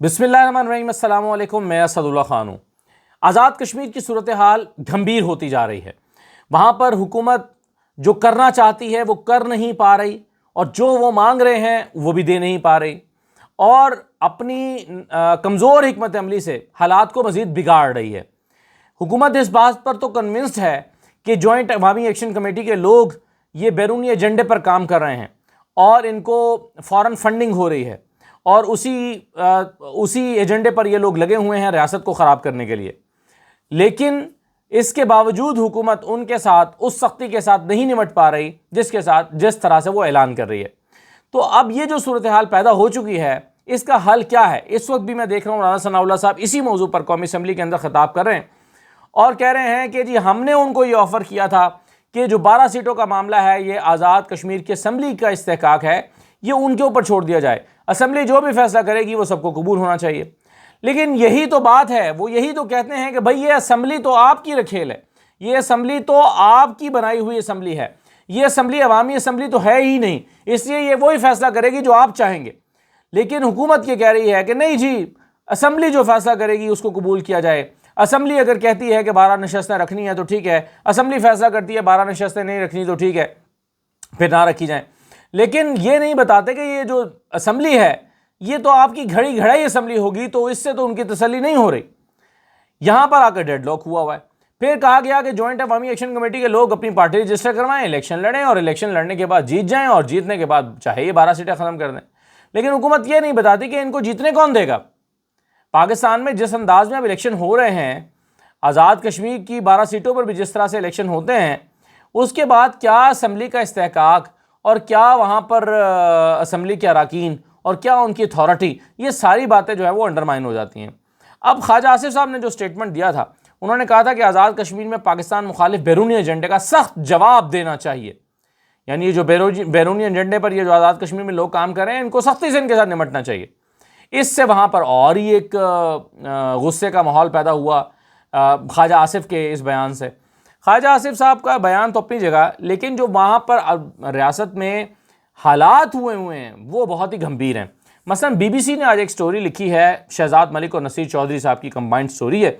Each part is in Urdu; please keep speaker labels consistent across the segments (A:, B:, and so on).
A: بسم اللہ الرحمن الرحیم۔ السلام علیکم، میں اسد اللہ خان ہوں۔ آزاد کشمیر کی صورتحال گھمبیر ہوتی جا رہی ہے۔ وہاں پر حکومت جو کرنا چاہتی ہے وہ کر نہیں پا رہی، اور جو وہ مانگ رہے ہیں وہ بھی دے نہیں پا رہی، اور اپنی کمزور حکمت عملی سے حالات کو مزید بگاڑ رہی ہے۔ حکومت اس بات پر تو کنونسڈ ہے کہ جوائنٹ عوامی ایکشن کمیٹی کے لوگ یہ بیرونی ایجنڈے پر کام کر رہے ہیں، اور ان کو فوراً فنڈنگ ہو رہی ہے، اور اسی ایجنڈے پر یہ لوگ لگے ہوئے ہیں ریاست کو خراب کرنے کے لیے۔ لیکن اس کے باوجود حکومت ان کے ساتھ اس سختی کے ساتھ نہیں نمٹ پا رہی جس طرح سے وہ اعلان کر رہی ہے۔ تو اب یہ جو صورتحال پیدا ہو چکی ہے، اس کا حل کیا ہے؟ اس وقت بھی میں دیکھ رہا ہوں رانا ثناء اللہ صاحب اسی موضوع پر قومی اسمبلی کے اندر خطاب کر رہے ہیں، اور کہہ رہے ہیں کہ جی ہم نے ان کو یہ آفر کیا تھا کہ جو 12 سیٹوں کا معاملہ ہے، یہ آزاد کشمیر کی اسمبلی کا استحقاق ہے، یہ ان کے اوپر چھوڑ دیا جائے، اسمبلی جو بھی فیصلہ کرے گی وہ سب کو قبول ہونا چاہیے۔ لیکن یہی تو بات ہے، وہ یہی تو کہتے ہیں کہ بھئی یہ اسمبلی تو آپ کی رکھیل ہے، یہ اسمبلی تو آپ کی بنائی ہوئی اسمبلی ہے، یہ اسمبلی عوامی اسمبلی تو ہے ہی نہیں، اس لیے یہ وہی فیصلہ کرے گی جو آپ چاہیں گے۔ لیکن حکومت یہ کہہ رہی ہے کہ نہیں جی، اسمبلی جو فیصلہ کرے گی اس کو قبول کیا جائے۔ اسمبلی اگر کہتی ہے کہ 12 نشستیں رکھنی ہے تو ٹھیک ہے، اسمبلی فیصلہ کرتی ہے 12 نشستیں نہیں رکھنی تو ٹھیک ہے، پھر نہ رکھی جائیں۔ لیکن یہ نہیں بتاتے کہ یہ جو اسمبلی ہے یہ تو آپ کی گھڑی گھڑائی اسمبلی ہوگی، تو اس سے تو ان کی تسلی نہیں ہو رہی۔ یہاں پر آ کر ڈیڈ لاک ہوا ہے۔ پھر کہا گیا کہ جوائنٹ عوامی ایکشن کمیٹی کے لوگ اپنی پارٹی رجسٹر کروائیں، الیکشن لڑیں، اور الیکشن لڑنے کے بعد جیت جائیں، اور جیتنے کے بعد چاہے یہ 12 سیٹیں ختم کر دیں۔ لیکن حکومت یہ نہیں بتاتی کہ ان کو جیتنے کون دے گا۔ پاکستان میں جس انداز میں اب الیکشن ہو رہے ہیں، آزاد کشمیر کی 12 سیٹوں پر بھی جس طرح سے الیکشن ہوتے ہیں، اس کے بعد کیا اسمبلی کا استحقاق، اور کیا وہاں پر اسمبلی کے اراکین، اور کیا ان کی اتھارٹی، یہ ساری باتیں جو ہے وہ انڈرمائن ہو جاتی ہیں۔ اب خواجہ آصف صاحب نے جو سٹیٹمنٹ دیا تھا، انہوں نے کہا تھا کہ آزاد کشمیر میں پاکستان مخالف بیرونی ایجنڈے کا سخت جواب دینا چاہیے۔ یعنی یہ جو بیرونی ایجنڈے پر یہ جو آزاد کشمیر میں لوگ کام کر رہے ہیں، ان کو سختی سے ان کے ساتھ نمٹنا چاہیے۔ اس سے وہاں پر اور ہی ایک غصے کا ماحول پیدا ہوا خواجہ آصف کے اس بیان سے۔ خواجہ آصف صاحب کا بیان تو اپنی جگہ، لیکن جو وہاں پر ریاست میں حالات ہوئے ہیں وہ بہت ہی گھمبیر ہیں۔ مثلا بی بی سی نے آج ایک سٹوری لکھی ہے، شہزاد ملک اور نصیر چودھری صاحب کی کمبائنڈ سٹوری ہے،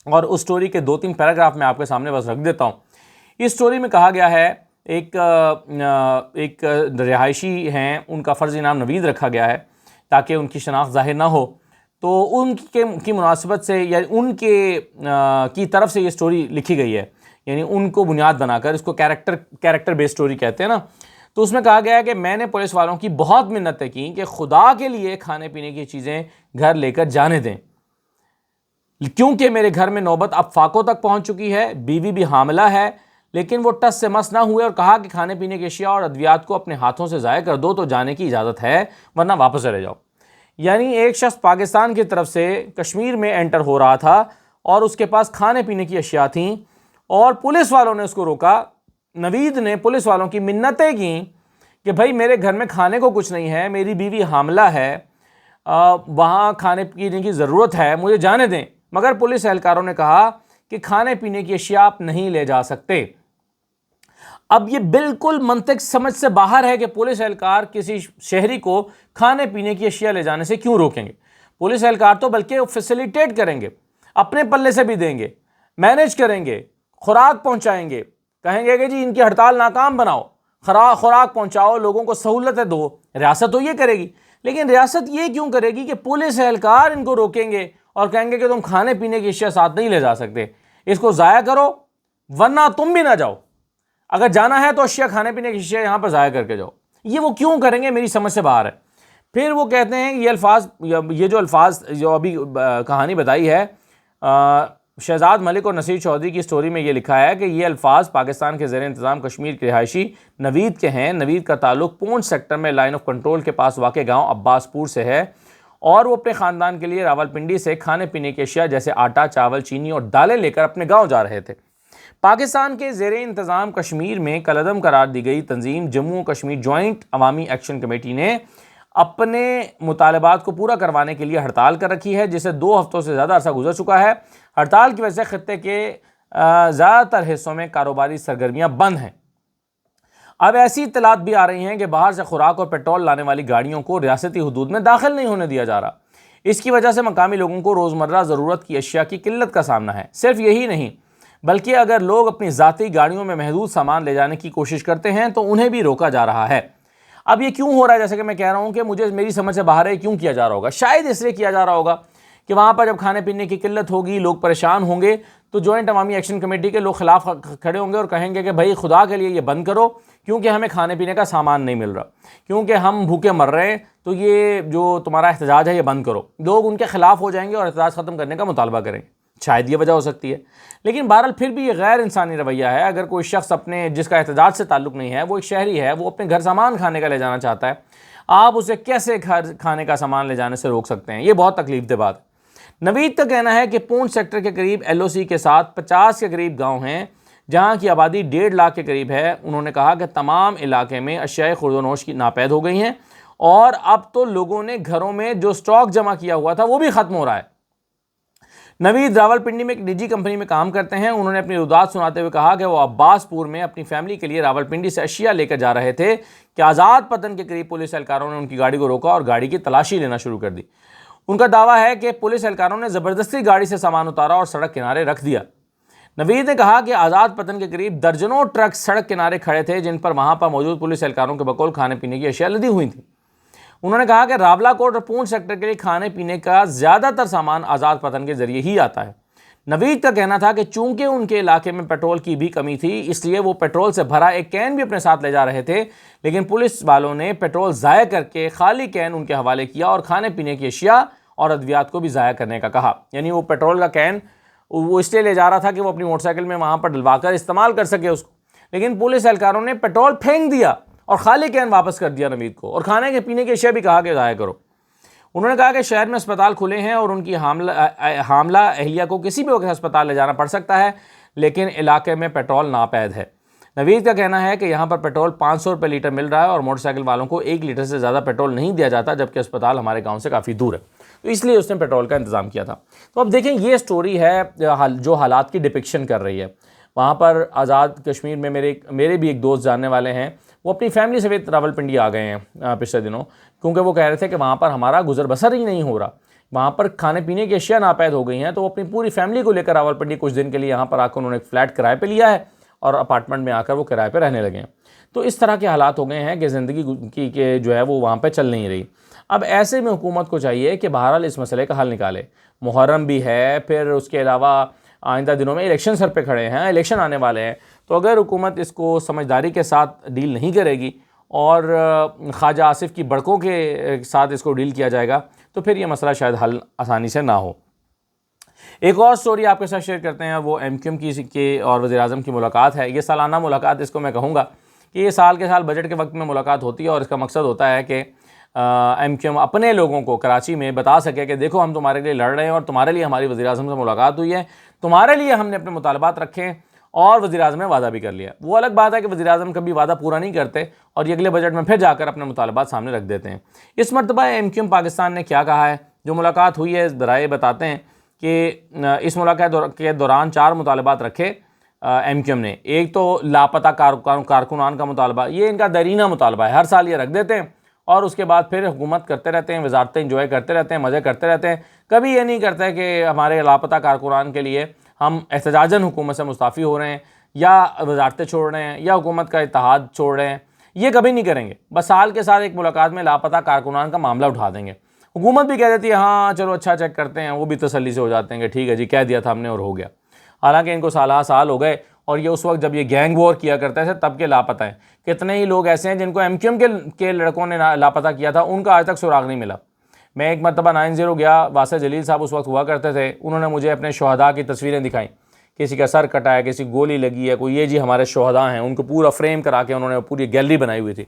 A: اور اس سٹوری کے 2-3 پیراگراف میں آپ کے سامنے بس رکھ دیتا ہوں۔ اس سٹوری میں کہا گیا ہے، ایک رہائشی ہیں، ان کا فرضی نام نوید رکھا گیا ہے تاکہ ان کی شناخت ظاہر نہ ہو، تو ان کی مناسبت سے یا ان کی طرف سے یہ سٹوری لکھی گئی ہے، یعنی ان کو بنیاد بنا کر، اس کو کیریکٹر بیس سٹوری کہتے ہیں نا۔ تو اس میں کہا گیا ہے کہ میں نے پولیس والوں کی بہت منتیں کی کہ خدا کے لیے کھانے پینے کی چیزیں گھر لے کر جانے دیں، کیونکہ میرے گھر میں نوبت اب فاقوں تک پہنچ چکی ہے، بیوی بھی حاملہ ہے۔ لیکن وہ ٹس سے مس نہ ہوئے اور کہا کہ کھانے پینے کی اشیاء اور ادویات کو اپنے ہاتھوں سے ضائع کر دو تو جانے کی اجازت ہے، ورنہ واپس چلے جاؤ۔ یعنی ایک شخص پاکستان کی طرف سے کشمیر میں انٹر ہو رہا تھا، اور اس کے پاس کھانے پینے کی اشیاء تھیں، اور پولیس والوں نے اس کو روکا۔ نوید نے پولیس والوں کی منتیں کی کہ بھائی میرے گھر میں کھانے کو کچھ نہیں ہے، میری بیوی حاملہ ہے، وہاں کھانے پینے کی ضرورت ہے، مجھے جانے دیں۔ مگر پولیس اہلکاروں نے کہا کہ کھانے پینے کی اشیاء آپ نہیں لے جا سکتے۔ اب یہ بالکل منطق سمجھ سے باہر ہے کہ پولیس اہلکار کسی شہری کو کھانے پینے کی اشیاء لے جانے سے کیوں روکیں گے؟ پولیس اہلکار تو بلکہ فیسیلیٹیٹ کریں گے، اپنے پلے سے بھی دیں گے، مینیج کریں گے، خوراک پہنچائیں گے، کہیں گے کہ جی ان کی ہڑتال ناکام بناؤ، خوراک پہنچاؤ، لوگوں کو سہولتیں دو۔ ریاست تو یہ کرے گی، لیکن ریاست یہ کیوں کرے گی کہ پولیس اہلکار ان کو روکیں گے اور کہیں گے کہ تم کھانے پینے کی اشیاء ساتھ نہیں لے جا سکتے، اس کو ضائع کرو ورنہ تم بھی نہ جاؤ، اگر جانا ہے تو اشیاء کھانے پینے کی اشیاء یہاں پر ضائع کر کے جاؤ۔ یہ وہ کیوں کریں گے؟ میری سمجھ سے باہر ہے۔ پھر وہ کہتے ہیں یہ جو الفاظ جو ابھی کہانی بتائی ہے، شہزاد ملک اور نصیر چودھری کی سٹوری میں یہ لکھا ہے کہ یہ الفاظ پاکستان کے زیر انتظام کشمیر کے رہائشی نوید کے ہیں۔ نوید کا تعلق پونچھ سیکٹر میں لائن آف کنٹرول کے پاس واقع گاؤں عباس پور سے ہے، اور وہ اپنے خاندان کے لیے راولپنڈی سے کھانے پینے کی اشیاء جیسے آٹا، چاول، چینی اور دالیں لے کر اپنے گاؤں جا رہے تھے۔ پاکستان کے زیر انتظام کشمیر میں کالعدم قرار دی گئی تنظیم جموں و کشمیر جوائنٹ عوامی ایکشن کمیٹی نے اپنے مطالبات کو پورا کروانے کے لیے ہڑتال کر رکھی ہے، جسے 2 ہفتوں سے زیادہ عرصہ گزر چکا ہے۔ ہڑتال کی وجہ سے خطے کے زیادہ تر حصوں میں کاروباری سرگرمیاں بند ہیں۔ اب ایسی اطلاعات بھی آ رہی ہیں کہ باہر سے خوراک اور پیٹرول لانے والی گاڑیوں کو ریاستی حدود میں داخل نہیں ہونے دیا جا رہا۔ اس کی وجہ سے مقامی لوگوں کو روزمرہ ضرورت کی اشیاء کی قلت کا سامنا ہے۔ صرف یہی نہیں بلکہ اگر لوگ اپنی ذاتی گاڑیوں میں محدود سامان لے جانے کی کوشش کرتے ہیں تو انہیں بھی روکا جا رہا ہے۔ اب یہ کیوں ہو رہا ہے؟ جیسے کہ میں کہہ رہا ہوں کہ میری سمجھ سے باہر ہے کیوں کیا جا رہا ہوگا۔ شاید اس لیے کیا جا رہا ہوگا کہ وہاں پر جب کھانے پینے کی قلت ہوگی، لوگ پریشان ہوں گے، تو جوائنٹ عوامی ایکشن کمیٹی کے لوگ خلاف کھڑے ہوں گے اور کہیں گے کہ بھائی خدا کے لیے یہ بند کرو، کیونکہ ہمیں کھانے پینے کا سامان نہیں مل رہا، کیونکہ ہم بھوکے مر رہے ہیں، تو یہ جو تمہارا احتجاج ہے یہ بند کرو۔ لوگ ان کے خلاف ہو جائیں گے اور احتجاج ختم کرنے کا مطالبہ کریں گے۔ شاید یہ وجہ ہو سکتی ہے، لیکن بہرحال پھر بھی یہ غیر انسانی رویہ ہے۔ اگر کوئی شخص جس کا احتجاج سے تعلق نہیں ہے، وہ ایک شہری ہے، وہ اپنے گھر سامان کھانے کا لے جانا چاہتا ہے، آپ اسے کیسے کھانے کا سامان لے جانے سے روک سکتے ہیں؟ یہ بہت تکلیف دہ بات ہے۔ نوید کا کہنا ہے کہ پونچھ سیکٹر کے قریب LOC کے ساتھ 50 کے قریب گاؤں ہیں جہاں کی آبادی 1.5 لاکھ کے قریب ہے۔ انہوں نے کہا کہ تمام علاقے میں اشیاء خورد و نوش کی ناپید ہو گئی ہیں اور اب تو لوگوں نے گھروں میں جو سٹاک جمع کیا ہوا تھا وہ بھی ختم ہو رہا ہے۔ نوید راولپنڈی میں ایک نجی کمپنی میں کام کرتے ہیں۔ انہوں نے اپنی رودات سناتے ہوئے کہا کہ وہ عباس پور میں اپنی فیملی کے لیے راولپنڈی سے اشیاء لے کر جا رہے تھے کہ آزاد پتن کے قریب پولیس اہلکاروں نے ان کی گاڑی کو روکا اور گاڑی کی تلاشی لینا شروع کر دی۔ ان کا دعویٰ ہے کہ پولیس اہلکاروں نے زبردستی گاڑی سے سامان اتارا اور سڑک کنارے رکھ دیا۔ نوید نے کہا کہ آزاد پتن کے قریب درجنوں ٹرک سڑک کنارے کھڑے تھے جن پر وہاں پر موجود پولیس اہلکاروں کے بقول کھانے پینے کی اشیاء لدی ہوئی تھیں۔ انہوں نے کہا کہ راولاکوٹ اور پونچھ سیکٹر کے لیے کھانے پینے کا زیادہ تر سامان آزاد پتن کے ذریعے ہی آتا ہے۔ نوید کا کہنا تھا کہ چونکہ ان کے علاقے میں پیٹرول کی بھی کمی تھی، اس لیے وہ پیٹرول سے بھرا ایک کین بھی اپنے ساتھ لے جا رہے تھے، لیکن پولیس والوں نے پیٹرول ضائع کر کے خالی کین ان کے حوالے کیا اور کھانے پینے کی اشیاء اور ادویات کو بھی ضائع کرنے کا کہا۔ یعنی وہ پیٹرول کا کین وہ اس لیے لے جا رہا تھا کہ وہ اپنی موٹر سائیکل میں وہاں پر ڈلوا کر استعمال کر سکے اس کو، لیکن پولیس اہلکاروں نے پیٹرول پھینک دیا اور خالی کین واپس کر دیا نوید کو، اور کھانے کے پینے کی اشیاء بھی کہا کہ ضائع کرو۔ انہوں نے کہا کہ شہر میں اسپتال کھلے ہیں اور ان کی حاملہ اہلیہ کو کسی بھی وقت ہسپتال لے جانا پڑ سکتا ہے، لیکن علاقے میں پیٹرول ناپید ہے۔ نوید کا کہنا ہے کہ یہاں پر پیٹرول 500 روپے لیٹر مل رہا ہے اور موٹر سائیکل والوں کو 1 لیٹر سے زیادہ پیٹرول نہیں دیا جاتا، جبکہ اسپتال ہمارے گاؤں سے کافی دور ہے، تو اس لیے اس نے پیٹرول کا انتظام کیا تھا۔ تو اب دیکھیں یہ سٹوری ہے جو حالات کی ڈپکشن کر رہی ہے۔ وہاں پر آزاد کشمیر میں میرے بھی ایک دوست جاننے والے ہیں، وہ اپنی فیملی سمیت راولپنڈی آ گئے ہیں پچھلے دنوں، کیونکہ وہ کہہ رہے تھے کہ وہاں پر ہمارا گزر بسر ہی نہیں ہو رہا، وہاں پر کھانے پینے کی اشیاء ناپید ہو گئی ہیں، تو وہ اپنی پوری فیملی کو لے کر راولپنڈی کچھ دن کے لیے یہاں پر آ کر انہوں نے ایک فلیٹ کرائے پہ لیا ہے اور اپارٹمنٹ میں آ کر وہ کرائے پہ رہنے لگے ہیں۔ تو اس طرح کے حالات ہو گئے ہیں کہ زندگی کی جو ہے وہ وہاں پہ چل نہیں رہی۔ اب ایسے میں حکومت کو چاہیے کہ بہرحال اس مسئلے کا حل نکالے۔ محرم بھی ہے، پھر اس کے علاوہ آئندہ دنوں میں الیکشن سر پہ کھڑے ہیں، الیکشن آنے والے ہیں، تو اگر حکومت اس کو سمجھداری کے ساتھ ڈیل نہیں کرے گی اور خواجہ آصف کی بڑکوں کے ساتھ اس کو ڈیل کیا جائے گا تو پھر یہ مسئلہ شاید حل آسانی سے نہ ہو۔ ایک اور سٹوری آپ کے ساتھ شیئر کرتے ہیں، وہ MQM کی اور وزیر اعظم کی ملاقات ہے۔ یہ سالانہ ملاقات اس کو میں کہوں گا کہ یہ سال کے سال بجٹ کے وقت میں ملاقات ہوتی ہے اور اس کا مقصد ہوتا ہے کہ MQM اپنے لوگوں کو کراچی میں بتا سکے کہ دیکھو ہم تمہارے لیے لڑ رہے ہیں اور تمہارے لیے ہماری وزیر اعظم سے ملاقات ہوئی ہے، تمہارے لیے ہم نے اپنے مطالبات رکھے اور وزیر اعظم نے وعدہ بھی کر لیا۔ وہ الگ بات ہے کہ وزیر اعظم کبھی وعدہ پورا نہیں کرتے اور یہ اگلے بجٹ میں پھر جا کر اپنے مطالبات سامنے رکھ دیتے ہیں۔ اس مرتبہ MQM پاکستان نے کیا کہا ہے؟ جو ملاقات ہوئی ہے، ذرائع بتاتے ہیں کہ اس ملاقات کے دوران 4 مطالبات رکھے MQM نے۔ ایک تو لاپتہ کارکنان کا مطالبہ، یہ ان کا دیرینہ مطالبہ ہے، ہر سال یہ رکھ دیتے ہیں اور اس کے بعد پھر حکومت کرتے رہتے ہیں، وزارتیں انجوائے کرتے رہتے ہیں، مزے کرتے رہتے ہیں، کبھی یہ نہیں کرتے کہ ہمارے لاپتہ کارکنان کے لیے ہم احتجاجاً حکومت سے مستعفی ہو رہے ہیں یا وزارتیں چھوڑ رہے ہیں یا حکومت کا اتحاد چھوڑ رہے ہیں، یہ کبھی نہیں کریں گے۔ بس سال کے ساتھ ایک ملاقات میں لاپتہ کارکنان کا معاملہ اٹھا دیں گے۔ حکومت بھی کہہ دیتی ہے ہاں چلو اچھا چیک کرتے ہیں، وہ بھی تسلی سے ہو جاتے ہیں کہ ٹھیک ہے جی کہہ دیا تھا ہم نے اور ہو گیا۔ حالانکہ ان کو سالہ سال ہو گئے اور یہ اس وقت جب یہ گینگ وار کیا کرتے تھے تب کے لاپتہ ہیں۔ کتنے ہی لوگ ایسے ہیں جن کو MQM کے لڑکوں نے لاپتہ کیا تھا، ان کا آج تک سراغ نہیں ملا۔ میں ایک مرتبہ 90 گیا، واسع جلیل صاحب اس وقت ہوا کرتے تھے، انہوں نے مجھے اپنے شہداء کی تصویریں دکھائیں، کسی کا سر کٹا ہے، کسی گولی لگی ہے، کوئی یہ جی ہمارے شہداء ہیں، ان کو پورا فریم کرا کے انہوں نے پوری گیلری بنائی ہوئی تھی۔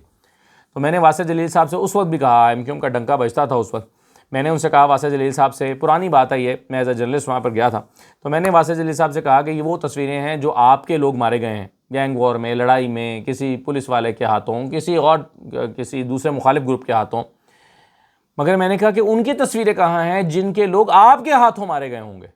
A: تو میں نے واسع جلیل صاحب سے اس وقت بھی کہا، MQM کا ڈنکا بجتا تھا اس وقت، میں نے ان سے کہا واسع جلیل صاحب سے، پرانی بات ہے یہ، میں ایز اے جرنلسٹ وہاں پر گیا تھا، تو میں نے واسع جلیل صاحب سے کہا کہ یہ وہ تصویریں ہیں جو آپ کے لوگ مارے گئے ہیں گینگ وار میں، لڑائی میں، کسی پولیس والے کے ہاتھوں، کسی دوسرے مخالف گروپ کے ہاتھوں، مگر میں نے کہا کہ ان کی تصویریں کہاں ہیں جن کے لوگ آپ کے ہاتھوں مارے گئے ہوں گے؟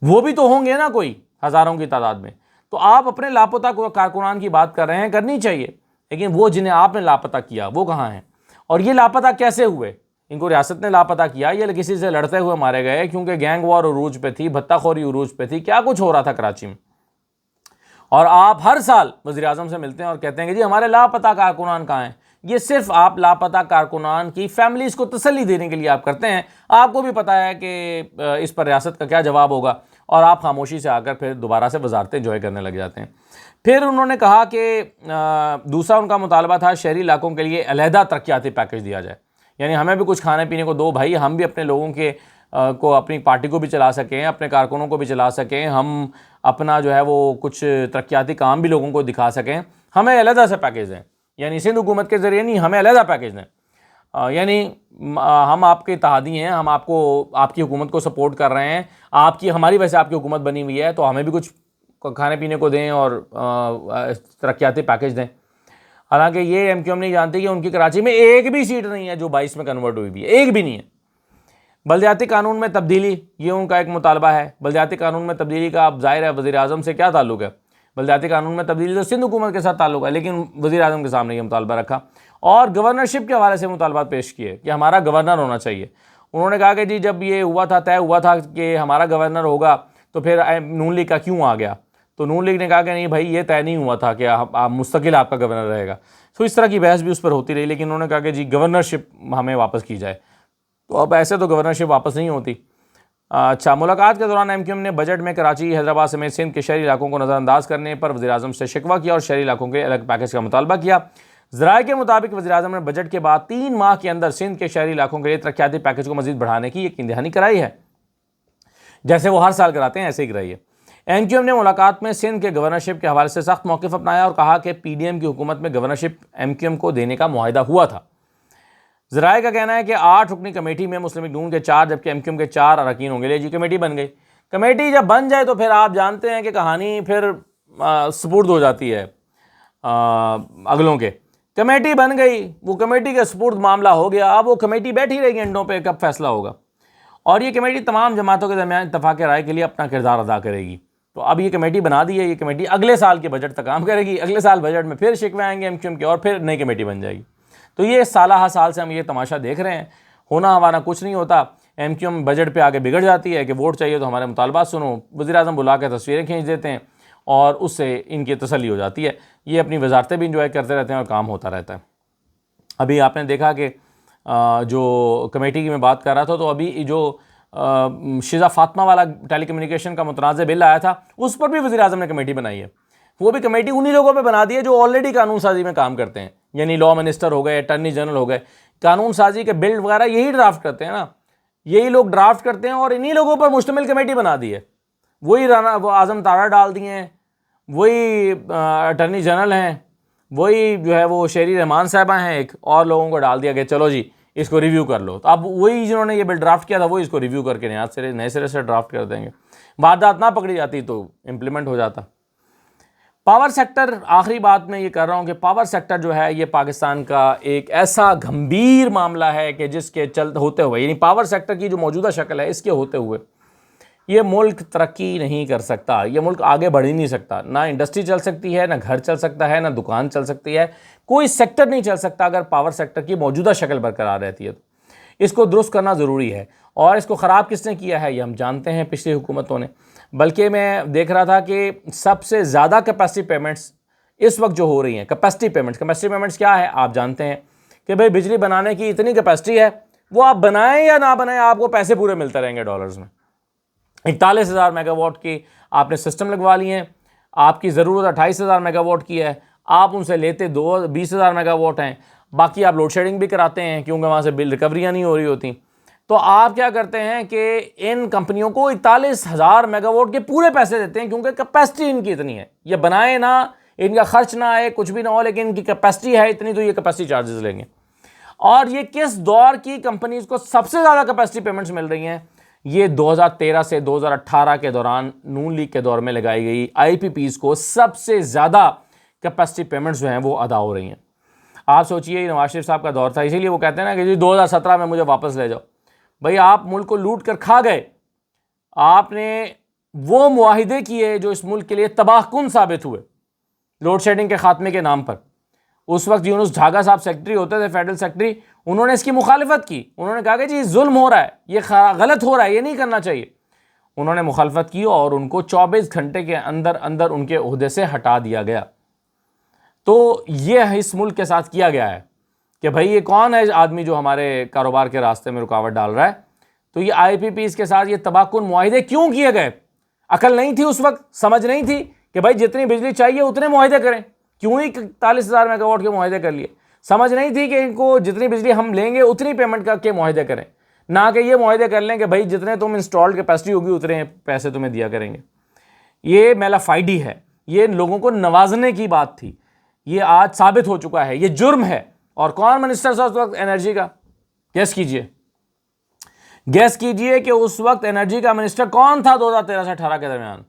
A: وہ بھی تو ہوں گے نا کوئی ہزاروں کی تعداد میں۔ تو آپ اپنے لاپتہ کارکنان کی بات کر رہے ہیں، کرنی چاہیے، لیکن وہ جنہیں آپ نے لاپتہ کیا وہ کہاں ہیں؟ اور یہ لاپتہ کیسے ہوئے؟ ان کو ریاست نے لاپتہ کیا، یہ کسی سے لڑتے ہوئے مارے گئے کیونکہ گینگ وار عروج پہ تھی، بھتہ خوری عروج پہ تھی، کیا کچھ ہو رہا تھا کراچی میں. اور آپ ہر سال وزیر اعظم سے ملتے ہیں اور کہتے ہیں کہ جی ہمارے لاپتہ کارکنان کہاں ہیں. یہ صرف آپ لاپتہ کارکنان کی فیملیز کو تسلی دینے کے لیے آپ کرتے ہیں. آپ کو بھی پتہ ہے کہ اس پر ریاست کا کیا جواب ہوگا، اور آپ خاموشی سے آ کر پھر دوبارہ سے وزارتیں انجوائے کرنے لگ جاتے ہیں. پھر انہوں نے کہا کہ دوسرا ان کا مطالبہ تھا شہری علاقوں کے لیے علیحدہ ترقیاتی پیکج دیا جائے، یعنی ہمیں بھی کچھ کھانے پینے کو دو بھائی، ہم بھی اپنے لوگوں کے کو اپنی پارٹی کو بھی چلا سکیں، اپنے کارکنوں کو بھی چلا سکیں، ہم اپنا جو ہے وہ کچھ ترقیاتی کام بھی لوگوں کو دکھا سکیں، ہمیں علیحدہ سے پیکیج دیں. یعنی سندھ حکومت کے ذریعے نہیں، ہمیں علیحدہ پیکیج دیں. یعنی ہم آپ کے اتحادی ہیں، ہم آپ کی حکومت کو سپورٹ کر رہے ہیں، ہماری وجہ سے آپ کی حکومت بنی ہوئی ہے، تو ہمیں بھی کچھ کھانے پینے کو دیں اور ترقیاتی پیکیج دیں. حالانکہ یہ ایم کیو ایم نہیں جانتی کہ ان کی کراچی میں ایک بھی سیٹ نہیں ہے جو 22 میں کنورٹ ہوئی بھی ہے، ایک بھی نہیں ہے. بلدیاتی قانون میں تبدیلی، یہ ان کا ایک مطالبہ ہے. بلدیاتی قانون میں تبدیلی کا اب ظاہر ہے وزیر اعظم سے کیا تعلق ہے، بلدیاتی قانون میں تبدیلی تو سندھ حکومت کے ساتھ تعلق ہے، لیکن وزیر اعظم کے سامنے یہ مطالبہ رکھا اور گورنرشپ کے حوالے سے مطالبات پیش کیے کہ ہمارا گورنر ہونا چاہیے. انہوں نے کہا کہ جی جب یہ ہوا تھا، طے ہوا تھا کہ ہمارا گورنر ہوگا، تو پھر نون لیگ کا کیوں آ گیا؟ تو نون لیگ نے کہا کہ نہیں بھائی، یہ طے نہیں ہوا تھا کہ مستقل آپ کا گورنر رہے گا. تو اس طرح کی بحث بھی اس پر ہوتی رہی، لیکن انہوں نے کہا کہ جی گورنرشپ ہمیں واپس کی جائے. تو اب ایسے تو گورنرشپ واپس نہیں ہوتی. اچھا، ملاقات کے دوران ایم کیو ایم نے بجٹ میں کراچی، حیدرآباد سمیت سندھ کے شہری علاقوں کو نظر انداز کرنے پر وزیر اعظم سے شکوہ کیا اور شہری علاقوں کے الگ پیکیج کا مطالبہ کیا. ذرائع کے مطابق وزیر اعظم نے بجٹ کے بعد 3 ماہ کے اندر سندھ کے شہری علاقوں کے لیے ترقیاتی پیکیج کو مزید بڑھانے کی یقین دہانی کرائی ہے. جیسے وہ ہر سال کراتے ہیں ایسے ہی کرائی ہے. ایم کیو ایم نے ملاقات میں سندھ کے گورنرشپ کے حوالے سے سخت موقف اپنایا اور کہا کہ پی ڈی ایم کی حکومت میں گورنرشپ ایم کیو ایم کو دینے کا معاہدہ ہوا تھا. ذرائع کا کہنا ہے کہ 8 رکنی کمیٹی میں مسلم لیگ نون کے 4 جبکہ ایم کیو ایم کے 4 اراکین ہوں گے. جی کمیٹی بن گئی. کمیٹی جب بن جائے تو پھر آپ جانتے ہیں کہ کہانی پھر سپرد ہو جاتی ہے اگلوں کے. کمیٹی بن گئی، وہ کمیٹی کے سپرد معاملہ ہو گیا. اب وہ کمیٹی بیٹھی رہے گی انڈوں پہ کب فیصلہ ہوگا، اور یہ کمیٹی تمام جماعتوں کے درمیان اتفاق رائے کے لیے اپنا کردار ادا کرے گی. تو اب یہ کمیٹی بنا دی ہے، یہ کمیٹی اگلے سال کے بجٹ تک کام کرے گی. اگلے سال بجٹ میں پھر شکوے آئیں گے ایم کیو ایم کے اور پھر نئی کمیٹی بن جائے گی. تو یہ سالہ ہر سال سے ہم یہ تماشا دیکھ رہے ہیں. ہونا ہمارا کچھ نہیں ہوتا. ایم کیو ایم بجٹ پہ آگے بگڑ جاتی ہے کہ ووٹ چاہیے تو ہمارے مطالبات سنو، وزیر اعظم بلا کے تصویریں کھینچ دیتے ہیں اور اس سے ان کی تسلی ہو جاتی ہے. یہ اپنی وزارتیں بھی انجوائے کرتے رہتے ہیں اور کام ہوتا رہتا ہے. ابھی آپ نے دیکھا کہ جو کمیٹی کی میں بات کر رہا تھا، تو ابھی جو شیزا فاطمہ والا ٹیلی کمیونیکیشن کا متنازع بل آیا تھا، اس پر بھی وزیر اعظم نے کمیٹی بنائی ہے. وہ بھی کمیٹی انہی لوگوں پہ بنا دی ہے جو آلریڈی قانون سازی میں کام کرتے ہیں، یعنی لا منسٹر ہو گئے، اٹارنی جنرل ہو گئے. قانون سازی کے بل وغیرہ یہی ڈرافٹ کرتے ہیں نا، یہی لوگ ڈرافٹ کرتے ہیں اور انہی لوگوں پر مشتمل کمیٹی بنا دی ہے. وہی وہ اعظم تارا ڈال دیے ہیں، وہی اٹارنی جنرل ہیں، وہی جو ہے وہ شہری رحمان صاحبہ ہیں، ایک اور لوگوں کو ڈال دیا کہ چلو جی اس کو ریویو کر لو. تو اب وہی جنہوں نے یہ بل ڈرافٹ کیا تھا وہ اس کو ریویو کر کے نئے سرے سے ڈرافٹ کر دیں گے. واردات نہ پکڑی جاتی تو امپلیمنٹ ہو جاتا. پاور سیکٹر، آخری بات میں یہ کر رہا ہوں کہ پاور سیکٹر جو ہے یہ پاکستان کا ایک ایسا گھمبیر معاملہ ہے کہ جس کے ہوتے ہوئے، یعنی پاور سیکٹر کی جو موجودہ شکل ہے اس کے ہوتے ہوئے یہ ملک ترقی نہیں کر سکتا، یہ ملک آگے بڑھ ہی نہیں سکتا. نہ انڈسٹری چل سکتی ہے، نہ گھر چل سکتا ہے، نہ دکان چل سکتی ہے. کوئی سیکٹر نہیں چل سکتا اگر پاور سیکٹر کی موجودہ شکل برقرار رہتی ہے. تو اس کو درست کرنا ضروری ہے، اور اس کو خراب کس نے کیا ہے یہ ہم جانتے ہیں، پچھلی حکومتوں نے. بلکہ میں دیکھ رہا تھا کہ سب سے زیادہ کیپیسٹی پیمنٹس اس وقت جو ہو رہی ہیں، کیپیسٹی پیمنٹس کیا ہے آپ جانتے ہیں کہ بھئی بجلی بنانے کی اتنی کیپیسٹی ہے، وہ آپ بنائیں یا نہ بنائیں آپ کو پیسے پورے ملتے رہیں گے ڈالرز میں. 41,000 میگا واٹ کی آپ نے سسٹم لگوا لی ہیں، آپ کی ضرورت 28,000 میگا واٹ کی ہے، آپ ان سے لیتے 20,000 میگا واٹ ہیں، باقی آپ لوڈ شیڈنگ بھی کراتے ہیں کیونکہ وہاں سے بل ریکوریاں نہیں ہو رہی ہوتی. تو آپ کیا کرتے ہیں کہ ان کمپنیوں کو 41,000 میگا واٹ کے پورے پیسے دیتے ہیں کیونکہ کیپیسٹی ان کی اتنی ہے. یہ بنائے نہ، ان کا خرچ نہ آئے، کچھ بھی نہ ہو، لیکن ان کی کیپیسٹی ہے اتنی تو یہ کیپیسٹی چارجز لیں گے. اور یہ کس دور کی کمپنیز کو سب سے زیادہ کیپیسٹی پیمنٹس مل رہی ہیں؟ یہ 2013 سے 2018 کے دوران نون لیگ کے دور میں لگائی گئی آئی پی پیز کو سب سے زیادہ کیپیسٹی پیمنٹس جو ہیں وہ ادا ہو رہی ہیں. آپ سوچئے نواز شریف صاحب کا دور تھا، اسی لیے وہ کہتے ہیں نا کہ جی 2017 میں مجھے واپس لے جاؤ. بھئی آپ ملک کو لوٹ کر کھا گئے، آپ نے وہ معاہدے کیے جو اس ملک کے لیے تباہ کن ثابت ہوئے لوڈ شیڈنگ کے خاتمے کے نام پر. اس وقت یونس جھاگا صاحب سیکرٹری ہوتے تھے، فیڈرل سیکرٹری، انہوں نے اس کی مخالفت کی. انہوں نے کہا کہ جی ظلم ہو رہا ہے، یہ غلط ہو رہا ہے، یہ نہیں کرنا چاہیے. انہوں نے مخالفت کی اور ان کو 24 گھنٹے کے اندر اندر ان کے عہدے سے ہٹا دیا گیا. تو یہ اس ملک کے ساتھ کیا گیا ہے کہ بھائی یہ کون ہے آدمی جو ہمارے کاروبار کے راستے میں رکاوٹ ڈال رہا ہے. تو یہ آئی پی پیز کے ساتھ یہ تباہ کن معاہدے کیوں کیے گئے؟ عقل نہیں تھی اس وقت، سمجھ نہیں تھی کہ بھائی جتنی بجلی چاہیے اتنے معاہدے کریں. کیوں ہی 41,000 میگا واٹ کے معاہدے کر لیے؟ سمجھ نہیں تھی کہ ان کو جتنی بجلی ہم لیں گے اتنی پیمنٹ کر کے معاہدے کریں، نہ کہ یہ معاہدے کر لیں کہ بھائی جتنے تم انسٹالڈ کیپیسٹی ہوگی اتنے پیسے تمہیں دیا کریں گے. یہ میلا فائڈی ہے، یہ لوگوں کو نوازنے کی بات تھی. یہ آج ثابت ہو چکا ہے، یہ جرم ہے. اور کون منسٹر تھا اس وقت انرجی کا؟ گیس کیجئے، گیس کیجئے کہ اس وقت انرجی کا منسٹر کون تھا 2013 سے 18 کے درمیان؟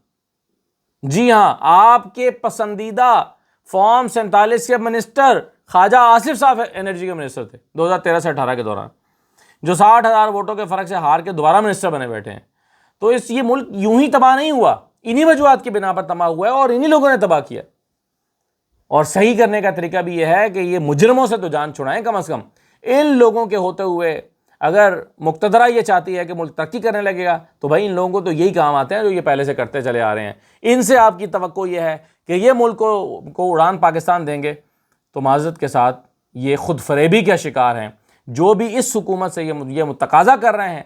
A: جی ہاں، آپ کے پسندیدہ فارم 47 کے منسٹر خواجہ آصف صاحب انرجی کے منسٹر تھے 2013 سے 18 کے دوران، جو 60,000 ووٹوں کے فرق سے ہار کے دوبارہ منسٹر بنے بیٹھے ہیں. تو یہ ملک یوں ہی تباہ نہیں ہوا، انہی وجوہات کی بنا پر تباہ ہوا ہے اور انہی لوگوں نے تباہ کیا. اور صحیح کرنے کا طریقہ بھی یہ ہے کہ یہ مجرموں سے تو جان چھڑائیں کم از کم. ان لوگوں کے ہوتے ہوئے اگر مقتدرہ یہ چاہتی ہے کہ ملک ترقی کرنے لگے گا تو بھائی ان لوگوں کو تو یہی کام آتے ہیں جو یہ پہلے سے کرتے چلے آ رہے ہیں. ان سے آپ کی توقع یہ ہے کہ یہ ملک کو اڑان پاکستان دیں گے، تو معذرت کے ساتھ یہ خود فریبی کا شکار ہیں. جو بھی اس حکومت سے یہ متقاضا کر رہے ہیں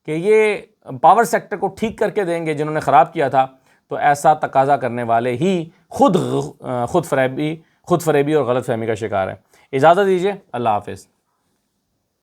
A: کہ یہ پاور سیکٹر کو ٹھیک کر کے دیں گے جنہوں نے خراب کیا تھا، تو ایسا تقاضا کرنے والے ہی خود فریبی اور غلط فہمی کا شکار ہیں. اجازت دیجیے، اللہ حافظ.